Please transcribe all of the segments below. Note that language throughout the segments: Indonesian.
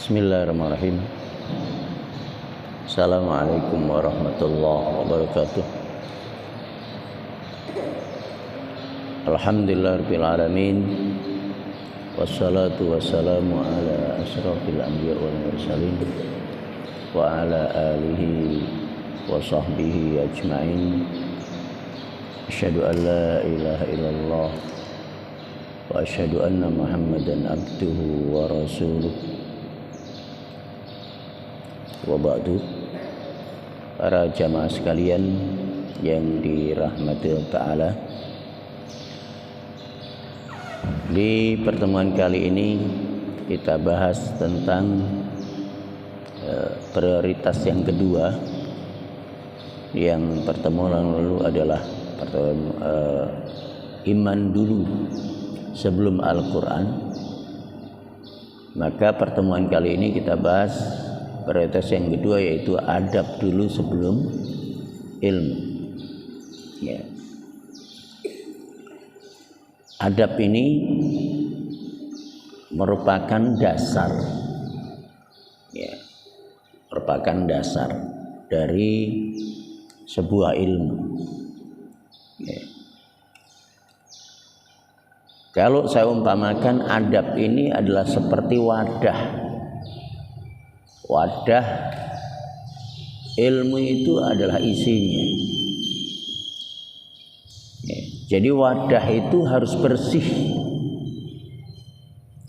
Bismillahirrahmanirrahim. Assalamualaikum warahmatullahi wabarakatuh. Alhamdulillahirabbil alamin. Wassalatu wassalamu ala asyrafil anbiya wal mursalin wa ala alihi wa sahbihi ajma'in. Asyhadu an la ilaha illallah wa asyhadu anna Muhammadan abduhu wa rasuluh. Wa ba'du, para jamaah sekalian yang dirahmati Allah Ta'ala, di pertemuan kali ini kita bahas tentang prioritas yang kedua. Yang pertemuan lalu adalah iman dulu sebelum Al-Quran. Maka pertemuan kali ini kita bahas prioritas yang kedua, yaitu adab dulu sebelum ilmu. Ya. Adab ini merupakan dasar, ya, merupakan dasar dari sebuah ilmu. Ya. Kalau saya umpamakan, adab ini adalah seperti wadah. Wadah ilmu itu adalah isinya. Ya, jadi wadah itu harus bersih.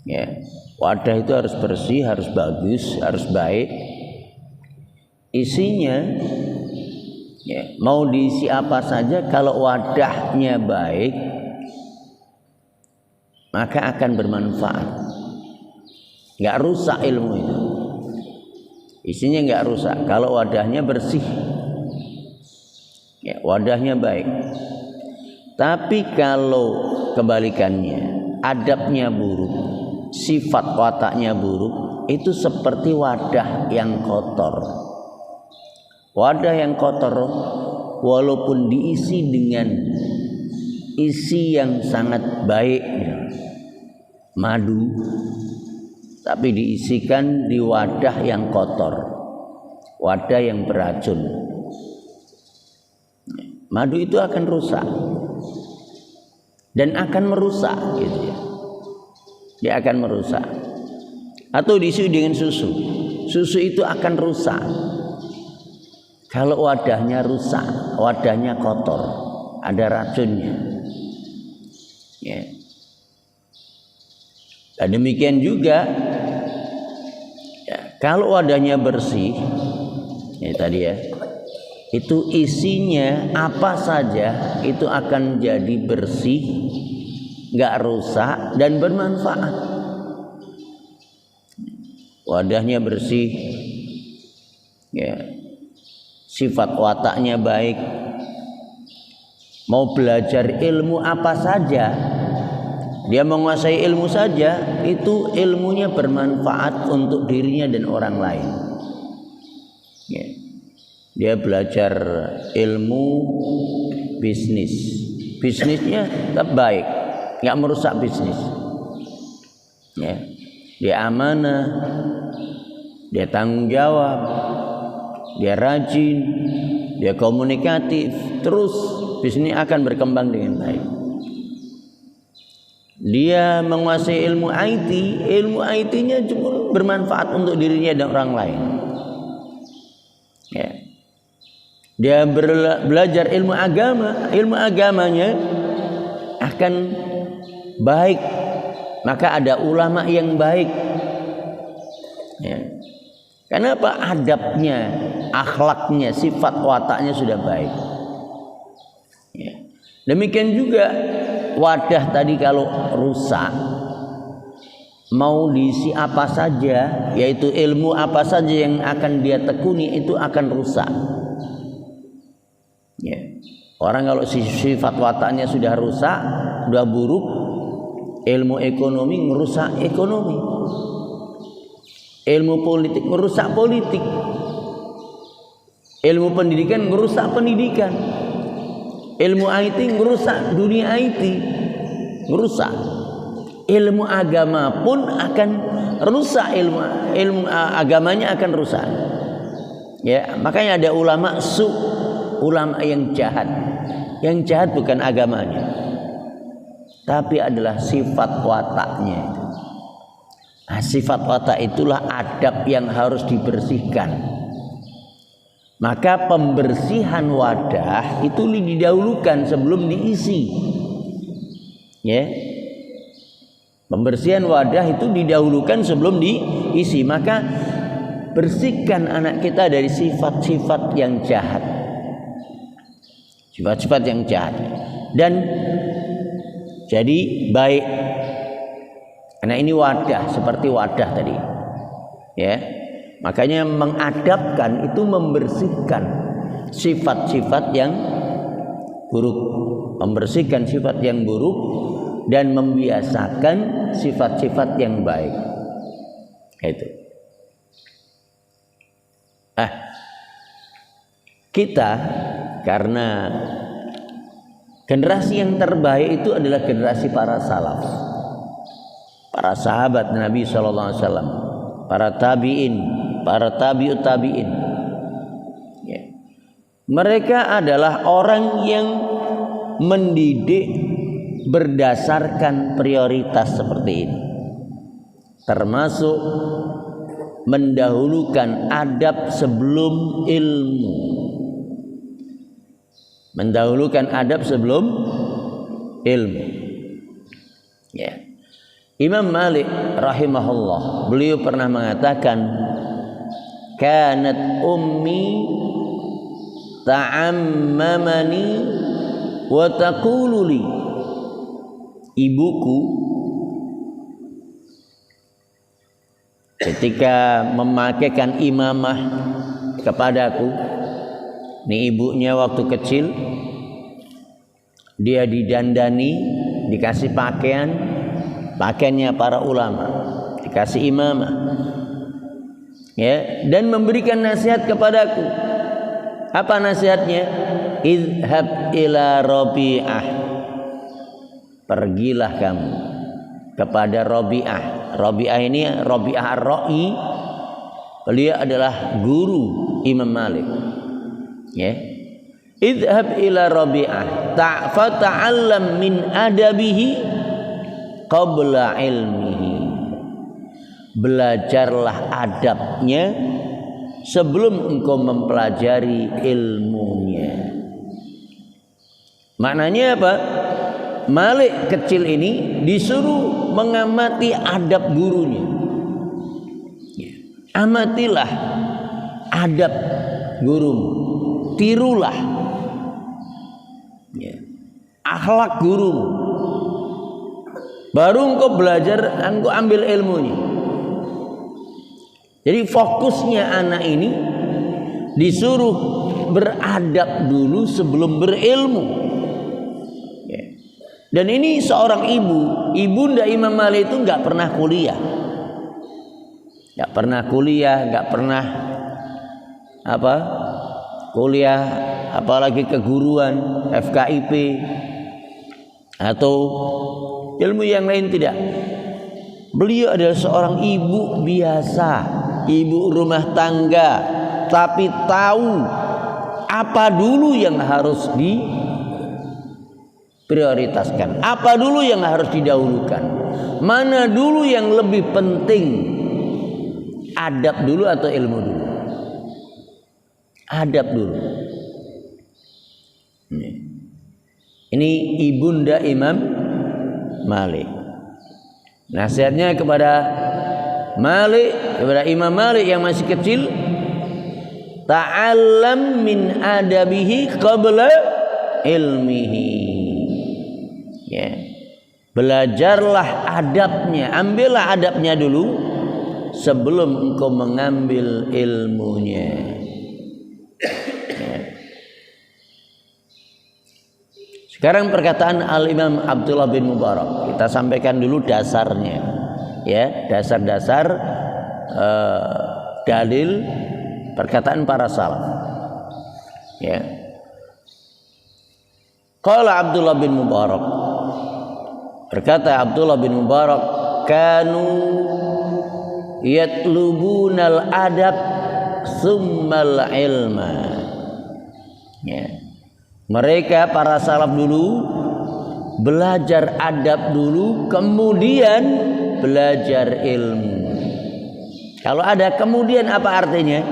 Ya, wadah itu harus bersih, harus bagus, harus baik. Isinya, ya, mau diisi apa saja, kalau wadahnya baik, maka akan bermanfaat. Nggak rusak ilmu itu. Isinya nggak rusak kalau wadahnya bersih, ya, wadahnya baik. Tapi kalau kebalikannya, adabnya buruk, sifat wataknya buruk, itu seperti wadah yang kotor. Wadah yang kotor walaupun diisi dengan isi yang sangat baik, madu, tapi diisikan di wadah yang kotor, wadah yang beracun, madu itu akan rusak dan akan merusak, gitu ya. Dia akan merusak. Atau diisi dengan susu, susu itu akan rusak kalau wadahnya rusak, wadahnya kotor, ada racunnya. Ya. Dan demikian juga, ya, kalau wadahnya bersih, ya tadi ya, itu isinya apa saja itu akan jadi bersih, nggak rusak dan bermanfaat. Wadahnya bersih, ya, sifat wataknya baik, mau belajar ilmu apa saja, dia menguasai ilmu saja, itu ilmunya bermanfaat untuk dirinya dan orang lain. Ya. Dia belajar ilmu bisnis, bisnisnya tetap baik, nggak merusak bisnis. Ya. Dia amanah, dia tanggung jawab, dia rajin, dia komunikatif, terus bisnis akan berkembang dengan baik. Dia menguasai ilmu IT, ilmu IT-nya cuma bermanfaat untuk dirinya dan orang lain. Ya. Dia belajar ilmu agama, ilmu agamanya akan baik. Maka ada ulama yang baik. Ya. Kenapa? Adabnya, akhlaknya, sifat wataknya sudah baik. Ya. Demikian juga wadah tadi kalau rusak, mau diisi apa saja, yaitu ilmu apa saja yang akan dia tekuni, itu akan rusak. Ya. Orang kalau sifat wataknya sudah rusak, sudah buruk, ilmu ekonomi merusak ekonomi, ilmu politik merusak politik, ilmu pendidikan merusak pendidikan, ilmu IT merusak dunia IT, merusak. ilmu agama pun akan rusak, ilmu agamanya akan rusak. Ya, makanya ada ulama ulama yang jahat. Yang jahat bukan agamanya, tapi adalah sifat wataknya. Nah, sifat watak itulah adab yang harus dibersihkan. Maka pembersihan wadah itu didahulukan sebelum diisi. Ya. Pembersihan wadah itu didahulukan sebelum diisi. Maka bersihkan anak kita dari sifat-sifat yang jahat. Sifat-sifat yang jahat. Dan jadi baik. Karena ini wadah, seperti wadah tadi. Ya. Makanya mengadabkan itu membersihkan sifat-sifat yang buruk, membersihkan sifat yang buruk dan membiasakan sifat-sifat yang baik. Itu. Kita karena generasi yang terbaik itu adalah generasi para salaf, para sahabat Nabi SAW, para tabi'in, para tabi'ut tabi'in. Ya. Mereka adalah orang yang mendidik berdasarkan prioritas seperti ini, termasuk mendahulukan adab sebelum ilmu, mendahulukan adab sebelum ilmu. Ya. Imam Malik rahimahullah, beliau pernah mengatakan, kanat ummi ta'ammamani wa taqulu li, ibuku ketika memakaikan imamah kepadaku, ini ibunya waktu kecil, dia didandani, dikasih pakaiannya para ulama, dikasih imamah, ya, dan memberikan nasihat kepadaku. Apa nasihatnya? Idhab ila Rabi'ah, pergilah kamu kepada Rabi'ah. Rabi'ah ini Rabi'ah Ar-Ra'i, beliau adalah guru Imam Malik. Ya, idhab ila Rabi'ah fata'allam min adabihi qabla ilmihi, belajarlah adabnya sebelum engkau mempelajari ilmunya. Maknanya apa? Malik kecil ini disuruh mengamati adab gurunya. Amatilah adab gurumu, tirulah akhlak gurumu, baru engkau belajar, engkau ambil ilmunya. Jadi fokusnya anak ini disuruh beradab dulu sebelum berilmu. Dan ini seorang ibunda Imam Malik itu nggak pernah kuliah, nggak pernah kuliah, apalagi keguruan, FKIP atau ilmu yang lain, tidak. Beliau adalah seorang ibu biasa, ibu rumah tangga, tapi tahu apa dulu yang harus diprioritaskan, apa dulu yang harus didahulukan, mana dulu yang lebih penting, adab dulu atau ilmu dulu. Adab dulu. Ini ibunda Imam Malik. Nasihatnya kepada Imam Malik yang masih kecil, ta'allam min adabihi qabla ilmihi. Ya. Belajarlah adabnya, ambillah adabnya dulu sebelum engkau mengambil ilmunya. Ya. Sekarang perkataan Al-Imam Abdullah bin Mubarak, kita sampaikan dulu dasarnya, ya, dasar-dasar dalil perkataan para salaf. Ya. Qala Abdullah bin Mubarak, Berkata Abdullah bin Mubarak, kanu yatlubunal adab tsummal ilma. Ya. Mereka para salaf dulu belajar adab dulu, kemudian belajar ilmu. Kalau ada kemudian apa artinya?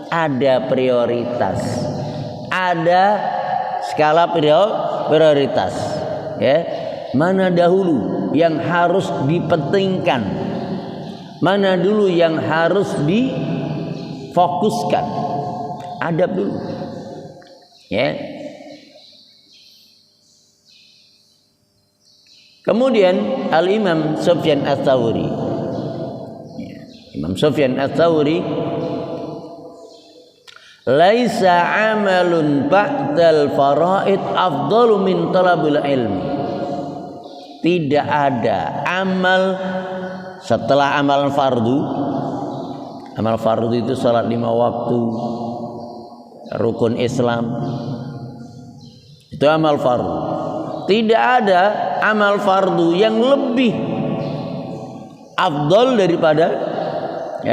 Ada prioritas, ada skala prioritas. Ya, mana dahulu yang harus dipentingkan, mana dulu yang harus difokuskan. Adab dulu. Ya. Kemudian Al-Imam Sufyan Ats-Tsauri, Imam Sufyan Ats-Tsauri, laisa amalun ba'dal faraid afdalu min talabil ilmi. Tidak ada amal setelah amal fardu. Amal fardu itu salat 5 waktu, rukun Islam, itu amal fardu. Tidak ada amal fardu yang lebih afdal daripada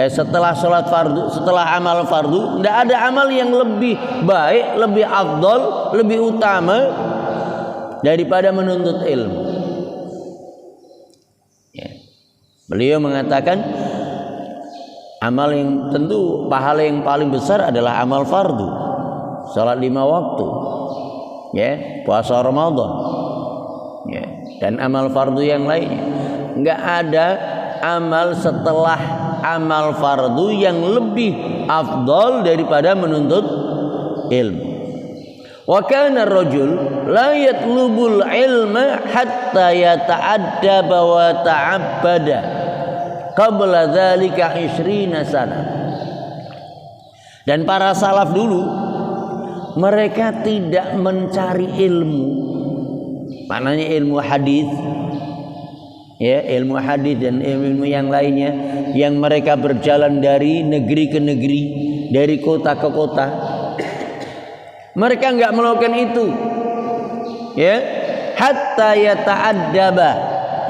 setelah sholat fardu, setelah amal fardu. Tidak ada amal yang lebih baik, lebih afdal, lebih utama daripada menuntut ilmu. Ya. Beliau mengatakan amal yang tentu pahala yang paling besar adalah amal fardu, sholat 5 waktu, ya, puasa Ramadan. Ya, dan amal fardu yang lainnya. Enggak ada amal setelah amal fardu yang lebih afdal daripada menuntut ilmu. Wa kana ar-rajul la yatlubul ilma hatta yata'addaba wa ta'abbada qabla dzalika 20 sana. Dan para salaf dulu mereka tidak mencari ilmu, maknanya ilmu hadis, ya, ilmu hadis dan ilmu yang lainnya, yang mereka berjalan dari negeri ke negeri, dari kota ke kota. Mereka enggak melakukan itu, ya, hatta yata'addaba,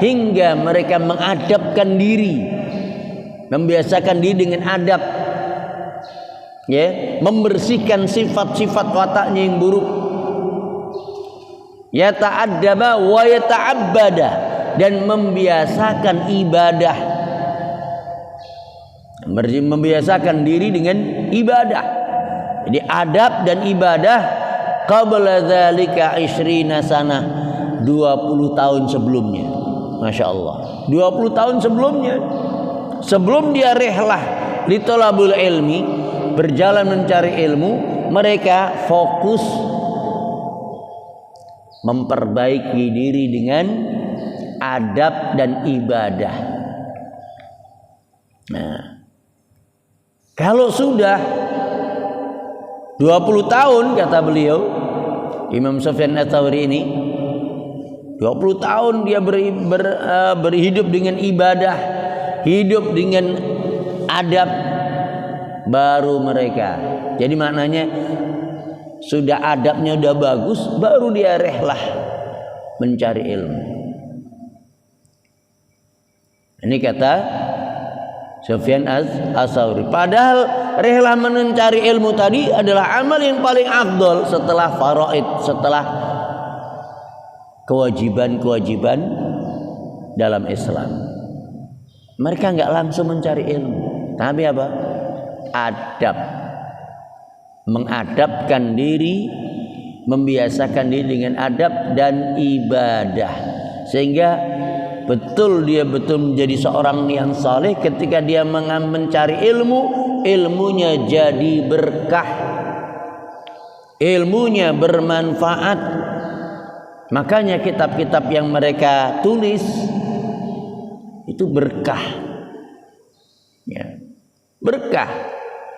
hingga mereka mengadabkan diri, membiasakan diri dengan adab, ya, membersihkan sifat-sifat wataknya yang buruk. Yata'addaba wa yata'abbada, dan membiasakan ibadah, membiasakan diri dengan ibadah. Jadi adab dan ibadah qabla dzalika 20 sana, 20 tahun sebelumnya. Masya Allah, 20 tahun sebelumnya, sebelum dia rihlah li talabul ilmi, berjalan mencari ilmu, mereka fokus memperbaiki diri dengan adab dan ibadah. Nah, kalau sudah 20 tahun, kata beliau Imam Sufyan Ats-Tsauri ini, 20 tahun dia berhidup dengan ibadah, hidup dengan adab, baru mereka. Jadi maknanya sudah adabnya udah bagus, baru dia rehlah mencari ilmu. Ini kata Sufyan Ats-Tsauri. Padahal rehlah mencari ilmu tadi adalah amal yang paling afdal setelah faraid, setelah kewajiban-kewajiban dalam Islam. Mereka enggak langsung mencari ilmu, tapi apa? Adab. Mengadabkan diri, membiasakan diri dengan adab dan ibadah, sehingga betul dia betul menjadi seorang yang saleh. Ketika dia mencari ilmu, ilmunya jadi berkah, ilmunya bermanfaat. Makanya kitab-kitab yang mereka tulis itu berkah, ya, berkah.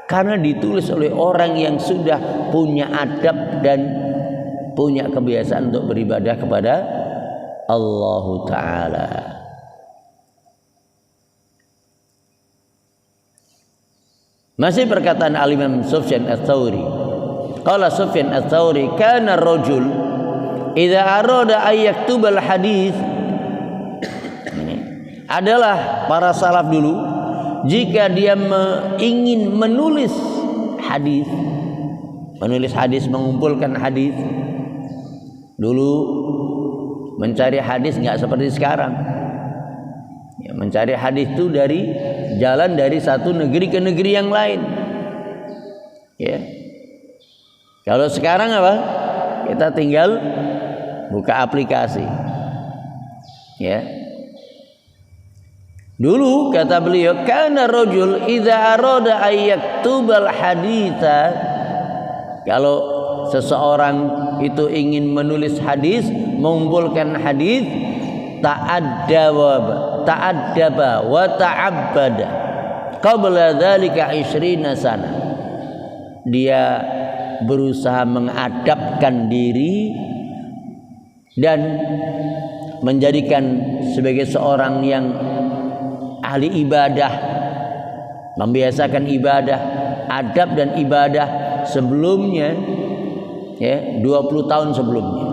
Karena ditulis oleh orang yang sudah punya adab dan punya kebiasaan untuk beribadah kepada Allah Ta'ala. Masih perkataan Al-Imam Sufyan Ats-Tsauri. Qala Sufyan Ats-Tsauri, kana ar-rajul idza arada an yaktubal hadis adalah para salaf dulu, jika dia ingin menulis hadis, mengumpulkan hadis, dulu mencari hadis nggak seperti sekarang. Ya, mencari hadis itu jalan dari satu negeri ke negeri yang lain. Ya. Kalau sekarang apa? Kita tinggal buka aplikasi. Ya. Dulu kata beliau, kana rajul idza arada ayyaktubal haditsa, kalau seseorang itu ingin menulis hadis, mengumpulkan hadis, ta'addaba wa ta'abbada qabla dzalika 20 sana. Dia berusaha mengadabkan diri dan menjadikan sebagai seorang yang ahli ibadah, membiasakan ibadah, adab dan ibadah sebelumnya, ya, 20 tahun sebelumnya.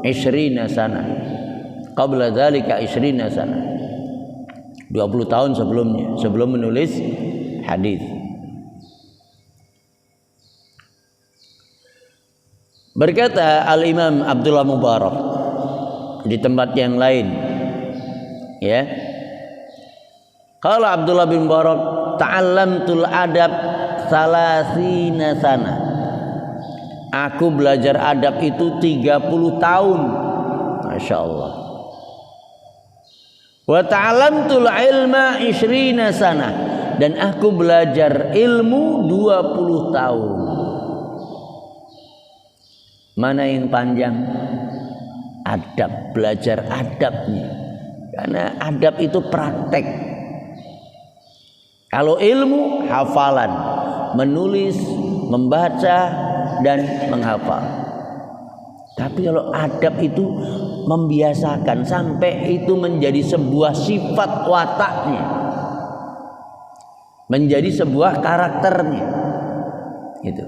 20 sana. Qabla dzalika 20 sana. 20 tahun sebelumnya, sebelum menulis hadis. Berkata Al-Imam Abdullah Mubarak di tempat yang lain, ya. Qala Abdullah bin Mubarak, ta'allamtul adab 30 sana. Aku belajar adab itu 30 tahun. Masya Allah. Wa ta'allamtul ilma 20 sana. Dan aku belajar ilmu 20 tahun. Mana yang panjang? Adab, belajar adabnya. Karena adab itu praktek. Kalau ilmu, hafalan, menulis, membaca, dan menghafal. Tapi kalau adab itu membiasakan sampai itu menjadi sebuah sifat wataknya, menjadi sebuah karakternya. Gitu.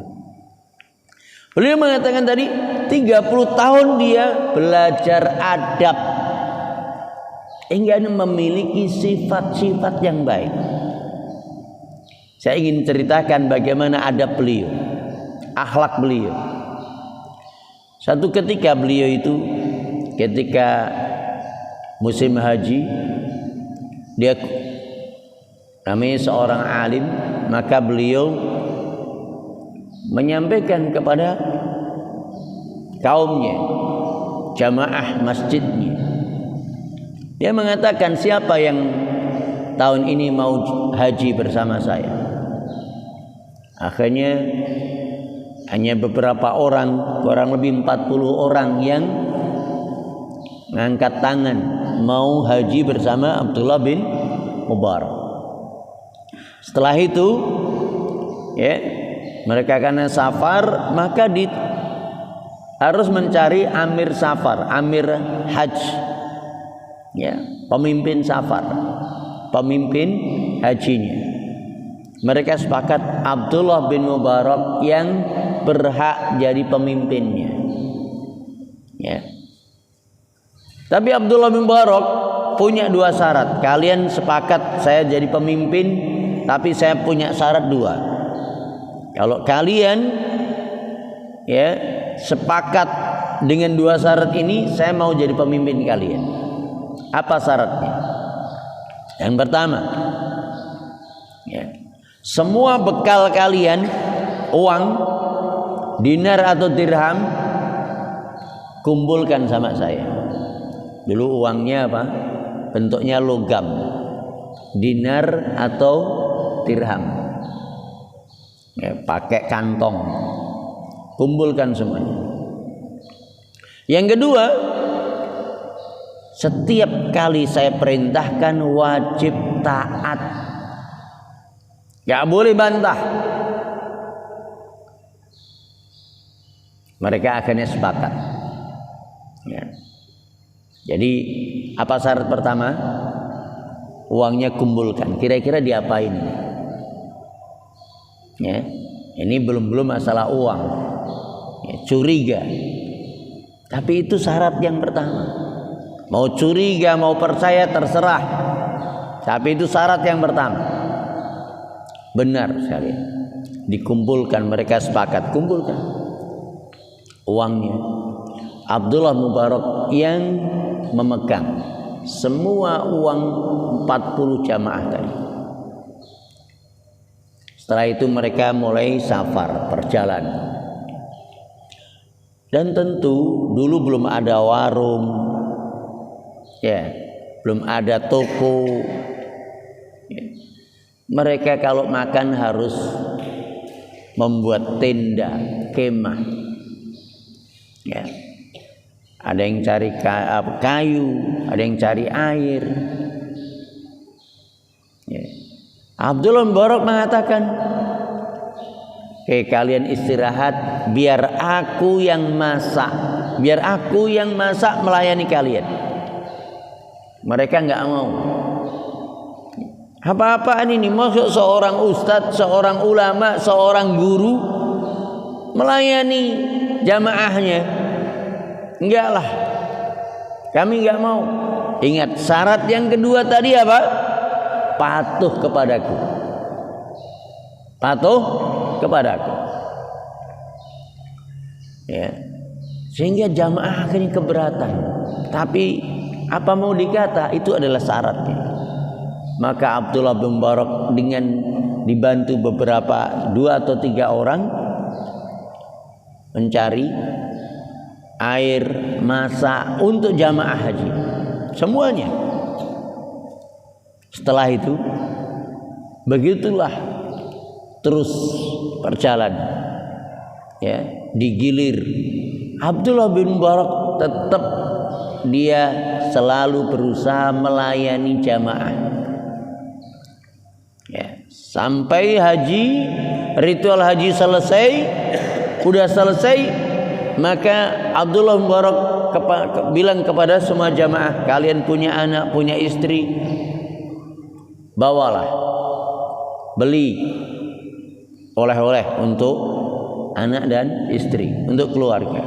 Beliau mengatakan tadi 30 tahun dia belajar adab hingga memiliki sifat-sifat yang baik. Saya ingin ceritakan bagaimana adab beliau, akhlak beliau. Satu ketika beliau itu ketika musim haji, dia namanya seorang alim, maka beliau menyampaikan kepada kaumnya, jamaah masjidnya. Dia mengatakan, siapa yang tahun ini mau haji bersama saya? Akhirnya hanya beberapa orang, kurang lebih 40 orang yang mengangkat tangan mau haji bersama Abdullah bin Mubarak. Setelah itu, ya, mereka karena safar, maka harus mencari amir safar, amir haji, ya, pemimpin safar, pemimpin hajinya. Mereka sepakat Abdullah bin Mubarak yang berhak jadi pemimpinnya. Ya. Tapi Abdullah bin Mubarak punya 2 syarat. Kalian sepakat saya jadi pemimpin, tapi saya punya syarat 2. Kalau kalian, ya, sepakat dengan 2 syarat ini, saya mau jadi pemimpin kalian. Apa syaratnya? Yang pertama, ya, semua bekal kalian, uang, dinar atau dirham, kumpulkan sama saya. Dulu uangnya apa? Bentuknya logam, dinar atau dirham, ya, pakai kantong, kumpulkan semuanya. Yang kedua, setiap kali saya perintahkan wajib taat. Gak boleh bantah. Mereka akhirnya sepakat. Ya. Jadi apa syarat pertama? Uangnya kumpulkan. Kira-kira diapain ini? Ya. Ini belum masalah uang. Ya, curiga. Tapi itu syarat yang pertama. Mau curiga, mau percaya, terserah. Tapi itu syarat yang pertama. Benar sekali. Dikumpulkan, mereka sepakat kumpulkan uangnya. Abdullah Mubarak yang memegang semua uang 40 jamaah tadi. Setelah itu mereka mulai safar, perjalanan. Dan tentu dulu belum ada warung, ya, belum ada toko. Mereka kalau makan harus membuat tenda, kemah. Ya. Ada yang cari kayu, ada yang cari air. Ya. Abdullah Mubarak mengatakan, kalian istirahat, biar aku yang masak, melayani kalian. Mereka nggak mau. Apa-apaan ini? Maksud seorang ustadz, seorang ulama, seorang guru melayani jamaahnya? Enggak lah, kami nggak mau. Ingat syarat yang kedua tadi apa? Patuh kepadaku. Patuh kepadaku. Ya. Sehingga jamaah akhirnya keberatan. Tapi apa mau dikata, itu adalah syaratnya. Maka Abdullah bin Mubarak dengan dibantu beberapa 2 atau 3 orang mencari air, masak untuk jamaah haji, semuanya. Setelah itu begitulah terus perjalanan, ya, digilir. Abdullah bin Mubarak tetap dia selalu berusaha melayani jamaah, ya, sampai haji, ritual haji selesai, udah selesai, maka Abdullah bin Mubarak bilang kepada semua jamaah, kalian punya anak, punya istri, bawalah, beli oleh-oleh untuk anak dan istri, untuk keluarga.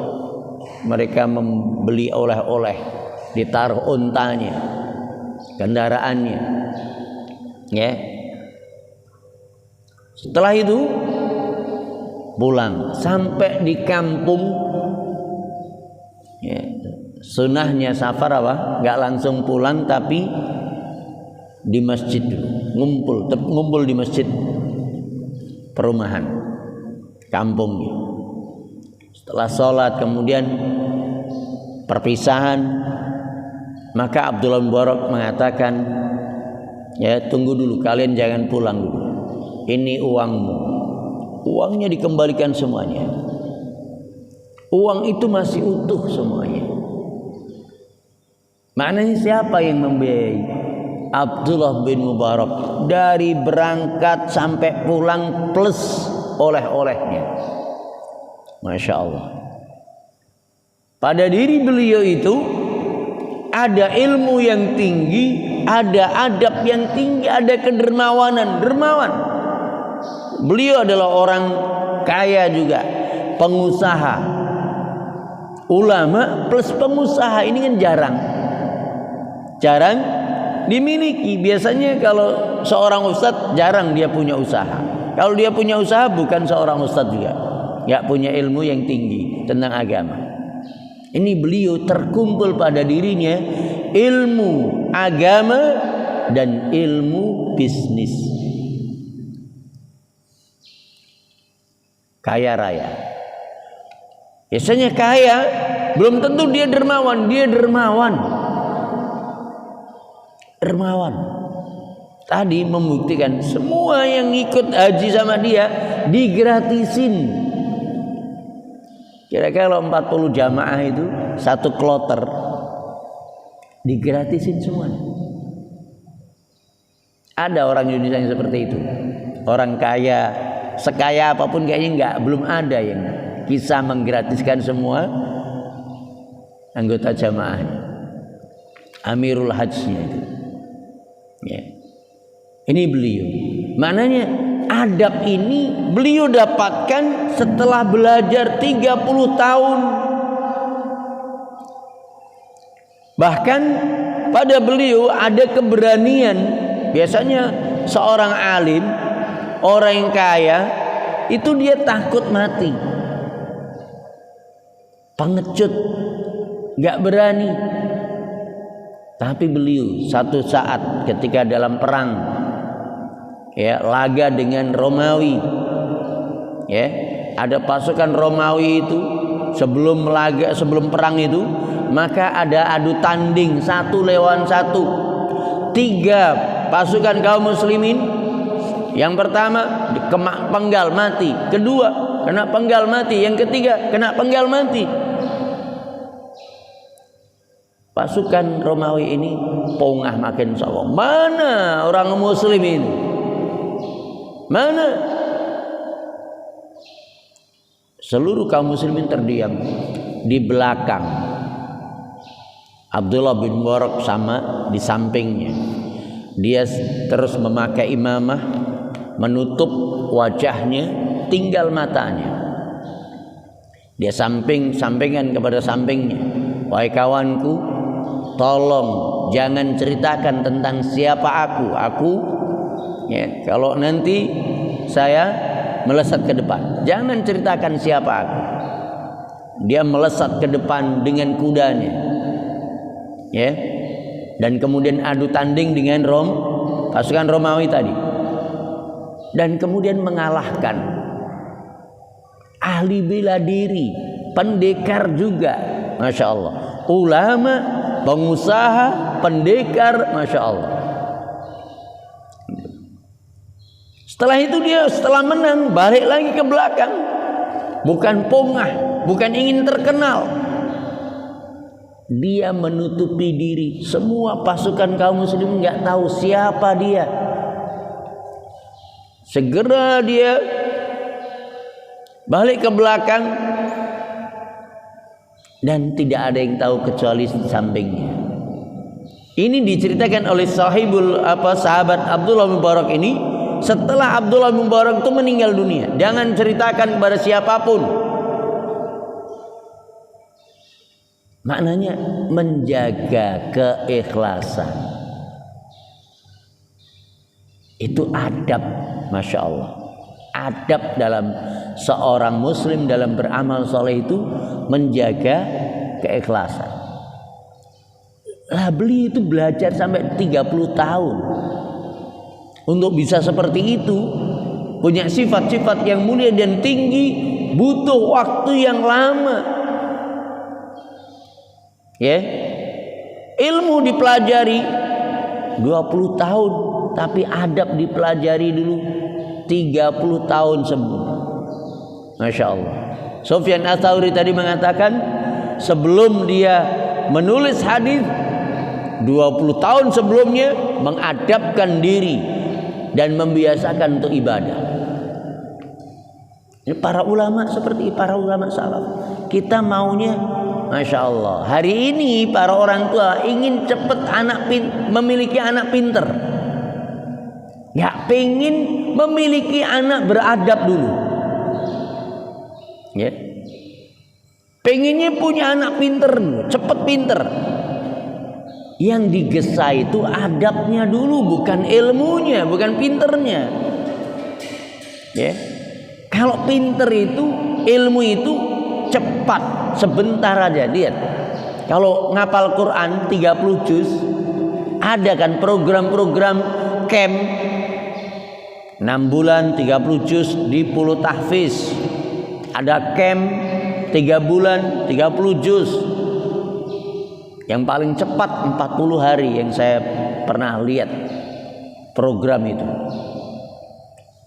Mereka membeli oleh-oleh, ditaruh untanya, kendaraannya, ya. Setelah itu pulang sampai di kampung, ya. Sunnahnya safar apa? Nggak langsung pulang, tapi di masjid dulu, ngumpul di masjid perumahan kampungnya. Setelah sholat kemudian perpisahan, maka Abdullah bin Mubarak mengatakan, ya, tunggu dulu, kalian jangan pulang dulu, ini uangmu. Uangnya dikembalikan semuanya. Uang itu masih utuh semuanya. Maknanya siapa yang membiayai? Abdullah bin Mubarak, dari berangkat sampai pulang plus oleh-olehnya. Masya Allah. Pada diri beliau itu ada ilmu yang tinggi, ada adab yang tinggi, ada kedermawanan, dermawan. Beliau adalah orang kaya juga, pengusaha, ulama plus pengusaha. Ini kan jarang dimiliki. Biasanya kalau seorang ustadz jarang dia punya usaha. Kalau dia punya usaha bukan seorang ustadz juga, nggak punya ilmu yang tinggi tentang agama. Ini beliau terkumpul pada dirinya ilmu agama dan ilmu bisnis. Kaya raya. Biasanya kaya belum tentu dia dermawan. Dia dermawan. Tadi membuktikan semua yang ikut haji sama dia digratisin. Kira-kira kalau 40 jamaah itu satu kloter digratisin semuanya. Ada orang Indonesia yang seperti itu. Orang kaya, sekaya apapun kayaknya belum ada yang bisa menggratiskan semua anggota jamaahnya. Amirul Hajjnya itu. Ya. Ini beliau. Maknanya adab ini beliau dapatkan setelah belajar 30 tahun. Bahkan pada beliau ada keberanian Biasanya seorang alim, orang yang kaya, itu dia takut mati, pengecut, gak berani. Tapi beliau satu saat ketika dalam perang, ya, laga dengan Romawi, ya, ada pasukan Romawi itu sebelum perang itu, maka ada adu tanding 1 lawan 1. 3 pasukan kaum muslimin, yang pertama kena penggal mati, kedua kena penggal mati, yang ketiga kena penggal mati. Pasukan Romawi ini pongah makin sombong. Mana orang muslim ini? Mana? Seluruh kaum muslimin terdiam. Di belakang Abdullah bin Mubarak sama di sampingnya. Dia terus memakai imamah, menutup wajahnya, tinggal matanya. Dia sampingan kepada sampingnya. Wahai kawanku, tolong jangan ceritakan tentang siapa aku, ya, kalau nanti saya melesat ke depan, jangan ceritakan siapa aku. Dia melesat ke depan dengan kudanya, ya, dan kemudian adu tanding dengan pasukan Romawi tadi, dan kemudian mengalahkan. Ahli bela diri, pendekar juga, masya Allah, ulama, pengusaha, pendekar, masya Allah. Setelah itu dia setelah menang balik lagi ke belakang, bukan pongah, bukan ingin terkenal. Dia menutupi diri. Semua pasukan kaum muslim nggak tahu siapa dia. Segera dia balik ke belakang, dan tidak ada yang tahu kecuali sampingnya. Ini diceritakan oleh sahabat Abdullah bin Mubarak ini setelah Abdullah bin Mubarak itu meninggal dunia. Jangan ceritakan kepada siapapun. Maknanya menjaga keikhlasan. Itu adab, masya Allah. Adab dalam seorang muslim dalam beramal soleh itu menjaga keikhlasan. Lah beliau itu belajar sampai 30 tahun untuk bisa seperti itu, punya sifat-sifat yang mulia dan tinggi, butuh waktu yang lama. Ya, ilmu dipelajari 20 tahun, tapi adab dipelajari dulu 30 tahun sebelum. Masya Allah. Sufyan Ats-Tsauri tadi mengatakan sebelum dia menulis hadis 20 tahun sebelumnya mengadabkan diri dan membiasakan untuk ibadah. Ini para ulama seperti para ulama salaf. Kita maunya, masya Allah, hari ini para orang tua ingin cepat memiliki anak pinter. Nggak pengen memiliki anak beradab dulu, ya. Pengennya punya anak pinter, cepet pinter. Yang digesa itu adabnya dulu, bukan ilmunya, bukan pinternya, ya. Kalau pinter itu, ilmu itu cepat, sebentar aja. Lihat, kalau ngapal Quran 30 juz, ada kan program-program camp 6 bulan 30 juz di Pulau Tahfiz. Ada camp 3 bulan 30 juz. Yang paling cepat 40 hari yang saya pernah lihat program itu.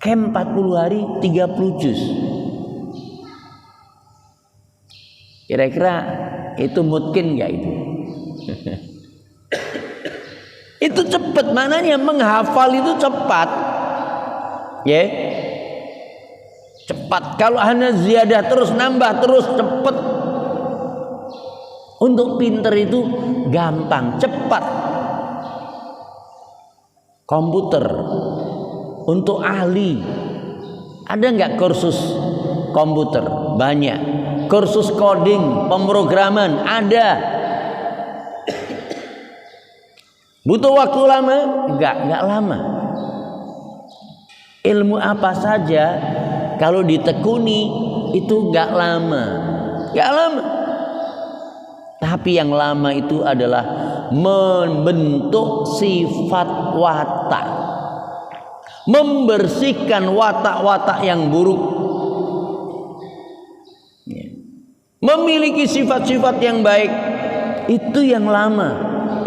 Camp 40 hari 30 juz. Kira-kira itu mungkin enggak itu? Itu cepat, maknanya menghafal itu cepat. Ya. Cepat. Kalau hanya ziyadah terus, nambah terus, cepat. Untuk pinter itu gampang, cepat. Komputer untuk ahli, ada nggak kursus komputer? Banyak. Kursus coding, pemrograman ada. Butuh waktu lama? Enggak lama. Ilmu apa saja kalau ditekuni itu enggak lama. Tapi yang lama itu adalah membentuk sifat watak, membersihkan watak-watak yang buruk, memiliki sifat-sifat yang baik. Itu yang lama,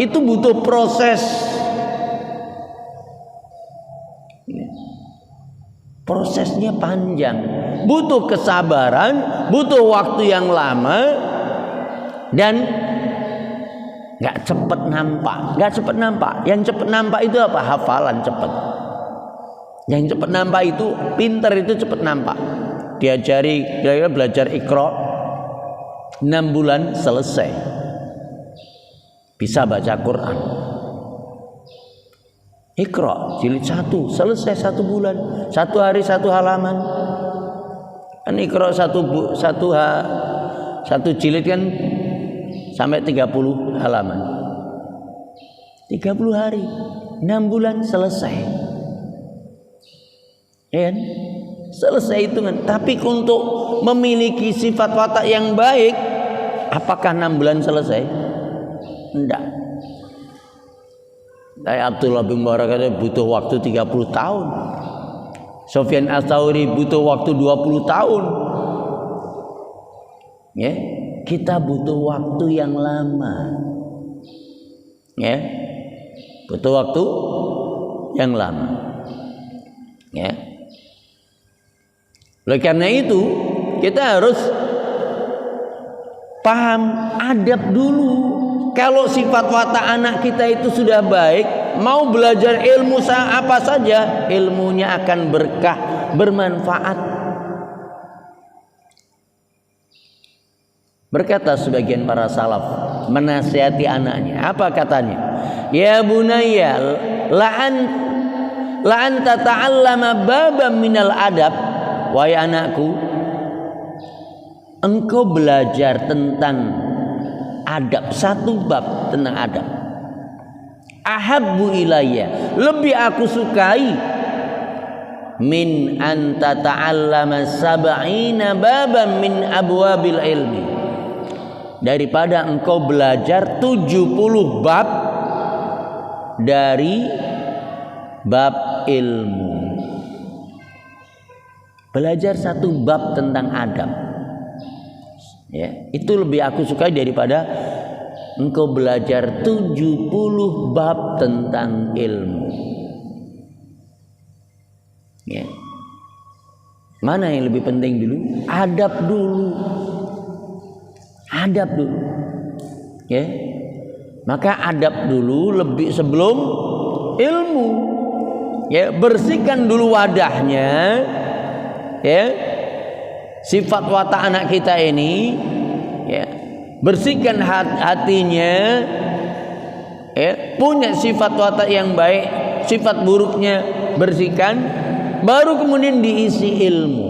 itu butuh proses. Prosesnya panjang, butuh kesabaran, butuh waktu yang lama, dan nggak cepat nampak. Yang cepat nampak itu apa? Hafalan cepat. Yang cepat nampak itu pintar, itu cepat nampak. Diajari, belajar Iqra 6 bulan selesai, bisa baca Quran. Iqra jilid 1 selesai 1 bulan, 1 hari 1 halaman. Kan Iqra 1 jilid kan sampai 30 halaman. 30 hari, 6 bulan selesai. Ya kan? Selesai hitungan. Tapi untuk memiliki sifat watak yang baik, apakah 6 bulan selesai? Enggak. Kayak Abdullah bin Mubarak butuh waktu 30 tahun. Sufyan Ats-Tsauri butuh waktu 20 tahun. Ya, kita butuh waktu yang lama. Ya. Butuh waktu yang lama. Ya. Oleh karena itu, kita harus paham adab dulu. Kalau sifat watak anak kita itu sudah baik, mau belajar ilmu apa saja, ilmunya akan berkah, bermanfaat. Berkata sebagian para salaf menasihati anaknya, apa katanya? Ya bunayya la'an tata'allama baban minal adab. Wahai anakku, engkau belajar tentang adab, 1 bab tentang adab. Ahabbu ilayya, lebih aku sukai min an tata'allama 70 baban min abwabil ilmi, daripada engkau belajar 70 bab dari bab ilmu. Belajar 1 bab tentang adab, ya, itu lebih aku sukai daripada engkau belajar 70 bab tentang ilmu. Ya. Mana yang lebih penting dulu? Adab dulu. Adab dulu. Ya. Maka adab dulu lebih sebelum ilmu. Ya, bersihkan dulu wadahnya. Ya, sifat watak anak kita ini, ya, bersihkan hatinya, ya, punya sifat watak yang baik, sifat buruknya bersihkan, baru kemudian diisi ilmu,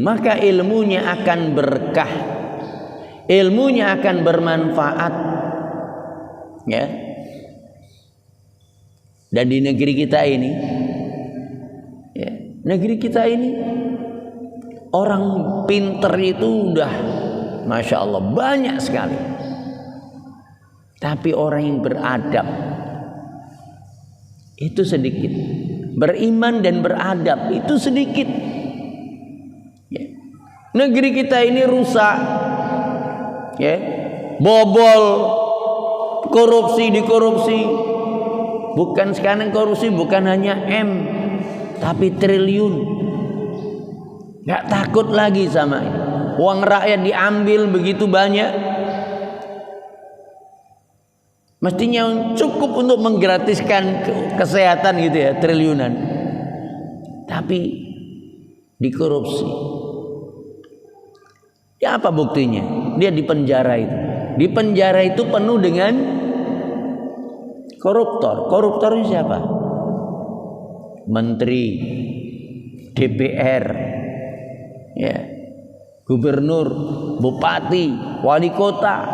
maka ilmunya akan berkah, ilmunya akan bermanfaat, ya. Dan di negeri kita ini, ya, orang pinter itu udah Masya Allah banyak sekali. Tapi orang yang beradab itu sedikit. Beriman dan beradab itu sedikit. Ya. Negeri kita ini rusak, ya, bobol, korupsi. Bukan sekarang korupsi bukan hanya M, tapi triliun. Gak takut lagi sama ini. Uang rakyat diambil begitu banyak. Mestinya cukup untuk menggratiskan kesehatan gitu ya, triliunan. Tapi dikorupsi. Ya apa buktinya? Dia di penjara itu. Di penjara itu penuh dengan koruptor. Koruptornya siapa? Menteri, DPR, ya, gubernur, bupati, wali kota.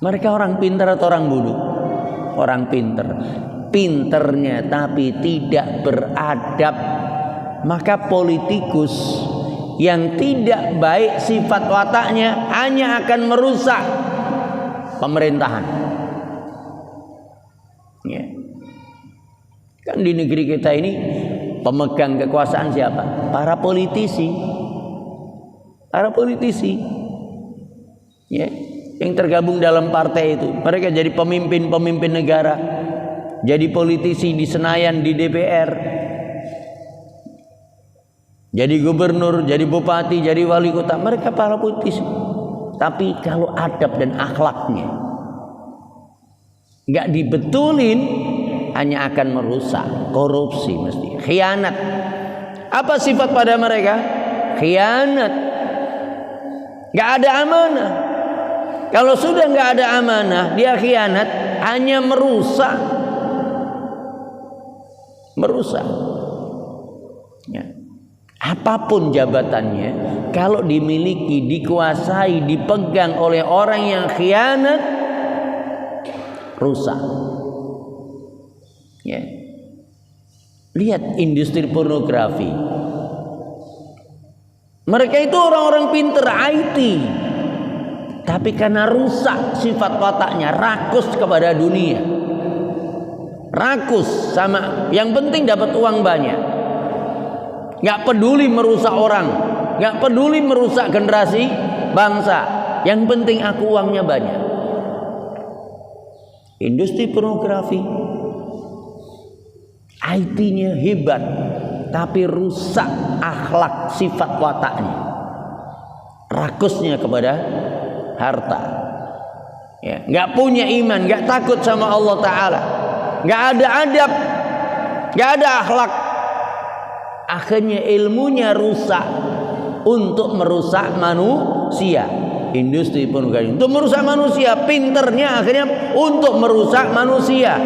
Mereka orang pintar atau orang bodoh? Orang pintar. Pinternya tapi tidak beradab, maka politikus yang tidak baik sifat wataknya hanya akan merusak pemerintahan. Ya. Kan di negeri kita ini pemegang kekuasaan siapa? Para politisi. Para politisi. Ya, yang tergabung dalam partai itu. Mereka jadi pemimpin-pemimpin negara. Jadi politisi di Senayan, di DPR. Jadi gubernur, jadi bupati, jadi wali kota. Mereka para politisi. Tapi kalau adab dan akhlaknya nggak dibetulin, hanya akan merusak. Korupsi mesti, khianat. Apa sifat pada mereka? Khianat. Nggak ada amanah. Kalau sudah nggak ada amanah, dia khianat, hanya merusak. Merusak. Ya. Apapun jabatannya, kalau dimiliki, dikuasai, dipegang oleh orang yang khianat, rusak. Ya. Lihat industri pornografi. Mereka itu orang-orang pinter IT, tapi karena rusak sifat wataknya, rakus kepada dunia, rakus sama yang penting dapat uang banyak, nggak peduli merusak orang, nggak peduli merusak generasi bangsa, yang penting aku uangnya banyak. Industri pornografi, IT-nya hebat, tapi rusak akhlak sifat wataknya, rakusnya kepada harta, ya, nggak punya iman, nggak takut sama Allah Ta'ala, nggak ada adab, nggak ada akhlak. Akhirnya ilmunya rusak untuk merusak manusia. Industri pornografi untuk merusak manusia, pinternya akhirnya untuk merusak manusia.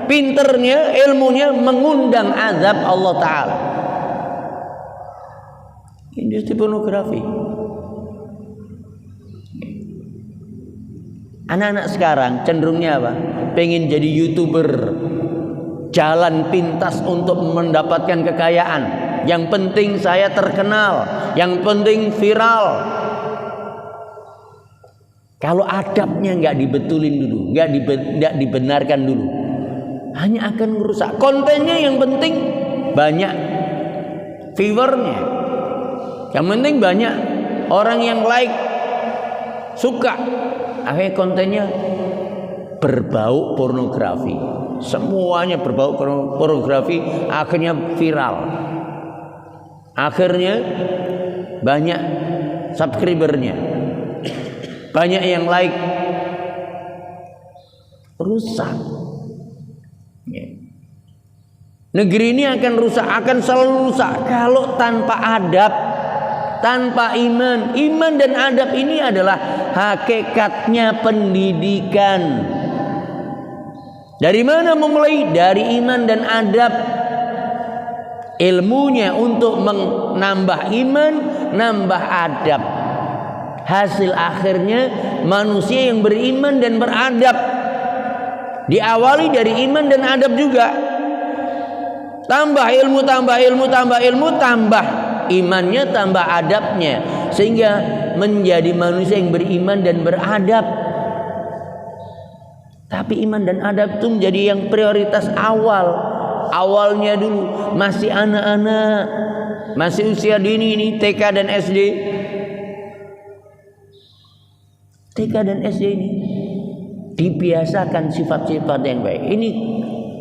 Pinternya, ilmunya mengundang azab Allah Ta'ala. Industri pornografi. Anak-anak sekarang cenderungnya apa? Pengen jadi YouTuber, jalan pintas untuk mendapatkan kekayaan. Yang penting saya terkenal, yang penting viral. Kalau adabnya nggak dibetulin dulu, nggak dibenarkan dulu, hanya akan merusak. Kontennya yang penting banyak viewernya, yang penting banyak orang yang like, suka. Akhirnya kontennya berbau pornografi, semuanya berbau pornografi, akhirnya viral, akhirnya banyak subscribernya, banyak yang like, rusak. Negeri ini akan rusak, akan selalu rusak kalau tanpa adab, tanpa iman. Iman dan adab ini adalah hakikatnya pendidikan. Dari mana memulai? Dari iman dan adab. Ilmunya untuk menambah iman, nambah adab. Hasil akhirnya manusia yang beriman dan beradab. Diawali dari iman dan adab juga. Tambah ilmu, tambah ilmu, tambah ilmu, tambah imannya, tambah adabnya, sehingga menjadi manusia yang beriman dan beradab. Tapi iman dan adab itu menjadi yang prioritas awal. Awalnya dulu masih anak-anak, masih usia dini ini, TK dan SD. TK dan SD ini dibiasakan sifat-sifat yang baik. Ini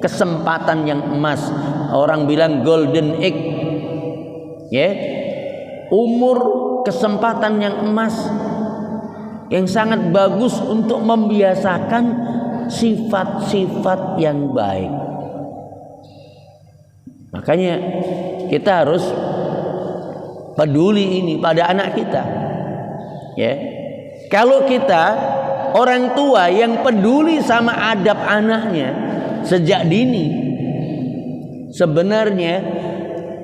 kesempatan yang emas. Orang bilang golden egg, ya, umur kesempatan yang emas, yang sangat bagus untuk membiasakan sifat-sifat yang baik. Makanya kita harus peduli ini pada anak kita, ya. Kalau kita orang tua yang peduli sama adab anaknya sejak dini, sebenarnya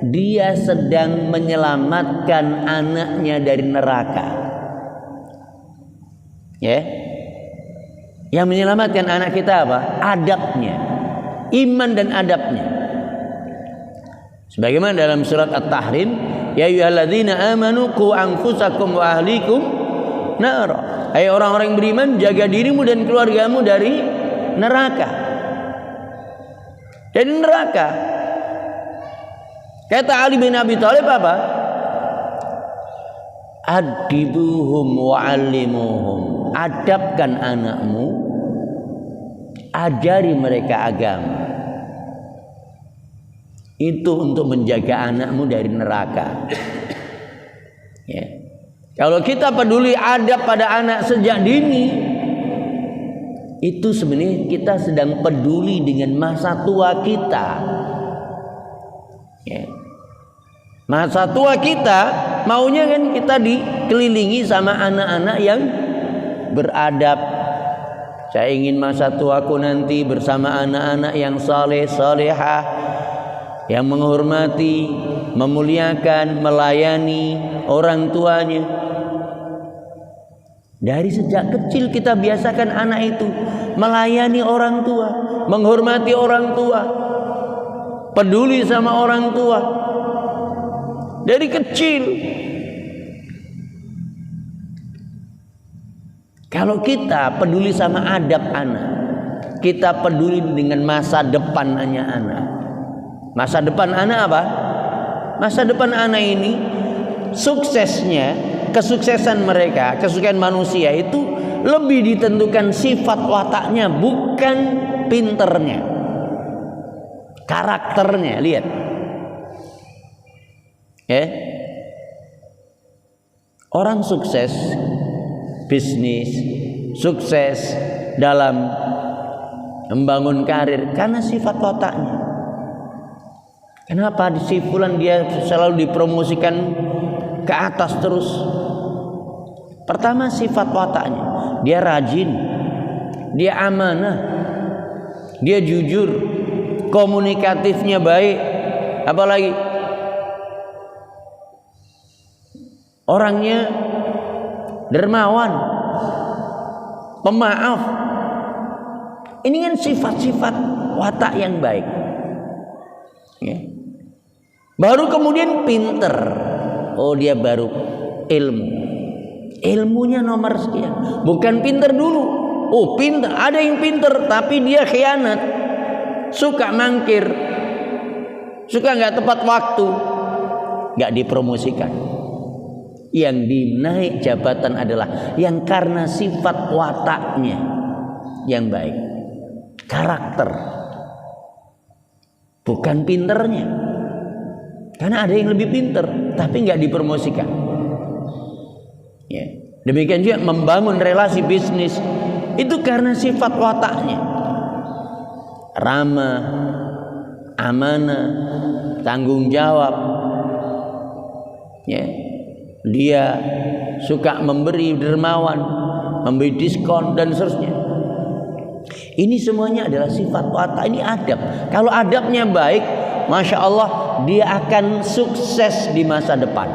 dia sedang menyelamatkan anaknya dari neraka. Ya. Yang menyelamatkan anak kita apa? Adabnya, iman dan adabnya. Sebagaimana dalam surat At-Tahrim, ya ayyuhalladzina amanu qu anfusakum wa ahlikum nar. Hai orang-orang yang beriman, jaga dirimu dan keluargamu dari neraka. Dari neraka. Kata Ali bin Abi Thalib apa? Adibuhum wa'allimuhum. Adabkan anakmu, ajari mereka agama. Itu untuk menjaga anakmu dari neraka. Ya. Kalau kita peduli adab pada anak sejak dini, itu sebenarnya kita sedang peduli dengan masa tua kita. Ya. Masa tua kita maunya kan kita dikelilingi sama anak-anak yang beradab. Saya ingin masa tuaku nanti bersama anak-anak yang saleh, salehah, yang menghormati, memuliakan, melayani orang tuanya. Dari sejak kecil kita biasakan anak itu melayani orang tua, menghormati orang tua, peduli sama orang tua. Dari kecil. Kalau kita peduli sama adab anak, kita peduli dengan masa depannya anak. Masa depan anak apa? Masa depan anak ini suksesnya, kesuksesan mereka, kesuksesan manusia itu lebih ditentukan sifat wataknya, bukan pinternya, karakternya. Lihat, ya, orang sukses bisnis, sukses dalam membangun karir karena sifat wataknya. Kenapa si fulan dia selalu dipromosikan ke atas terus? Pertama sifat wataknya, dia rajin, dia amanah, dia jujur, komunikatifnya baik, apalagi orangnya dermawan, pemaaf. Ini kan sifat-sifat watak yang baik. Ya. Baru kemudian pinter. Oh, dia baru ilmu. Ilmunya nomor sekian. Bukan pinter dulu. Oh, pinter. Ada yang pinter tapi dia khianat, suka mangkir, suka nggak tepat waktu, nggak dipromosikan. Yang dinaik jabatan adalah yang karena sifat wataknya yang baik, karakter, bukan pinternya. Karena ada yang lebih pinter tapi nggak dipromosikan. Ya. Demikian juga membangun relasi bisnis itu karena sifat wataknya, ramah, amanah, tanggung jawab. Ya. Dia suka memberi, dermawan, memberi diskon dan seterusnya. Ini semuanya adalah sifat watak, ini adab. Kalau adabnya baik, masya Allah, dia akan sukses di masa depan.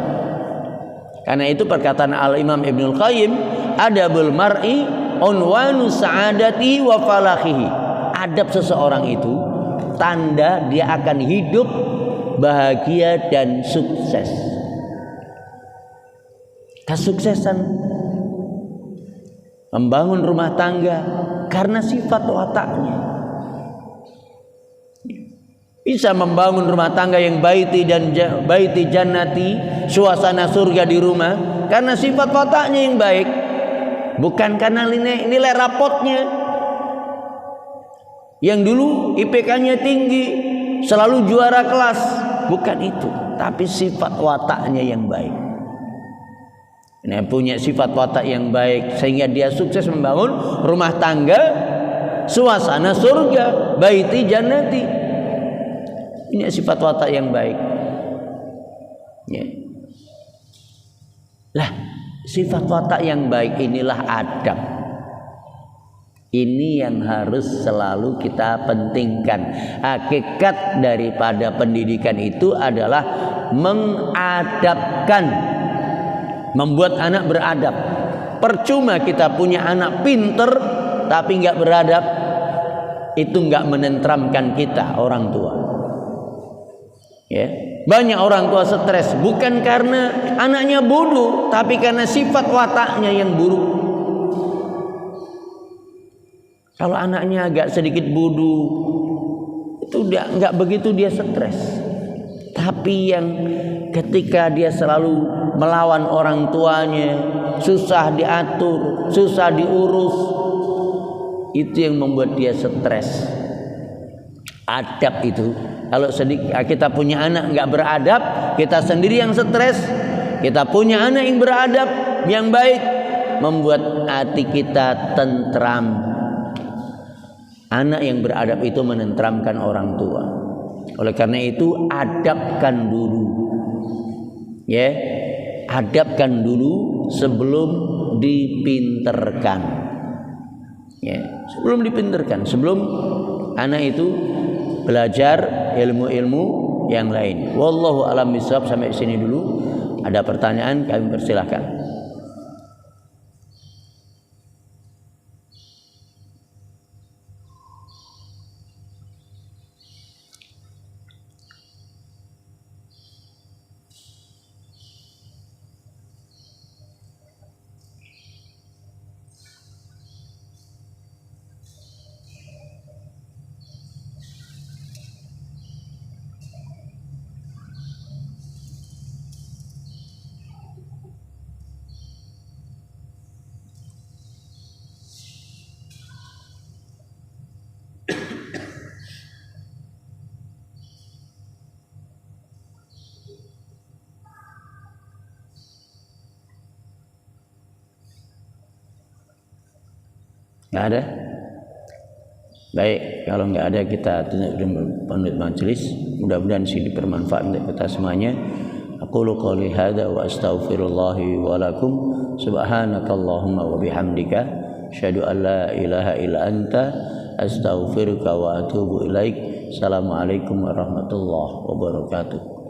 Karena itu perkataan Al-Imam Ibnul Qayyim, adabul mar'i unwanu sa'adati wa falahihi. Adab seseorang itu tanda dia akan hidup bahagia dan sukses. Kesuksesan membangun rumah tangga karena sifat wataknya. Bisa membangun rumah tangga yang baiti dan baiti jannati, suasana surga di rumah karena sifat wataknya yang baik, bukan karena nilai rapotnya. Yang dulu IPK-nya tinggi, selalu juara kelas, bukan itu, tapi sifat wataknya yang baik. Nah, punya sifat watak yang baik sehingga dia sukses membangun rumah tangga, suasana surga, baiti jannati. Ini sifat watak yang baik. Ya. Lah, sifat watak yang baik inilah adab. Ini yang harus selalu kita pentingkan. Hakikat daripada pendidikan itu adalah mengadabkan, membuat anak beradab. Percuma kita punya anak pinter tapi nggak beradab, itu nggak menenteramkan kita orang tua. Ya, banyak orang tua stres bukan karena anaknya bodoh, tapi karena sifat wataknya yang buruk. Kalau anaknya agak sedikit bodoh, itu nggak begitu dia stres. Tapi yang ketika dia selalu melawan orang tuanya, susah diatur, susah diurus, itu yang membuat dia stres. Adab itu, kalau kita punya anak nggak beradab, kita sendiri yang stres. Kita punya anak yang beradab, yang baik, membuat hati kita tentram. Anak yang beradab itu menenteramkan orang tua. Oleh karena itu adabkan dulu, ya, adabkan dulu sebelum dipinterkan, ya, sebelum dipinterkan, sebelum anak itu belajar ilmu-ilmu yang lain. Wallahu a'lam bishawab. Sampai sini dulu. Ada pertanyaan kami persilahkan. Nggak ada? Baik, kalau nggak ada kita penutup majelis. Mudah-mudahan sini bermanfaat untuk kita semuanya. Aqulu qouli hadza wa astaghfirullahi wa lakum. Subhanakallahumma wa bihamdika asyhadu an la ilaha illa anta astaghfiruka wa atubu ilaik. Assalamualaikum warahmatullahi wabarakatuh.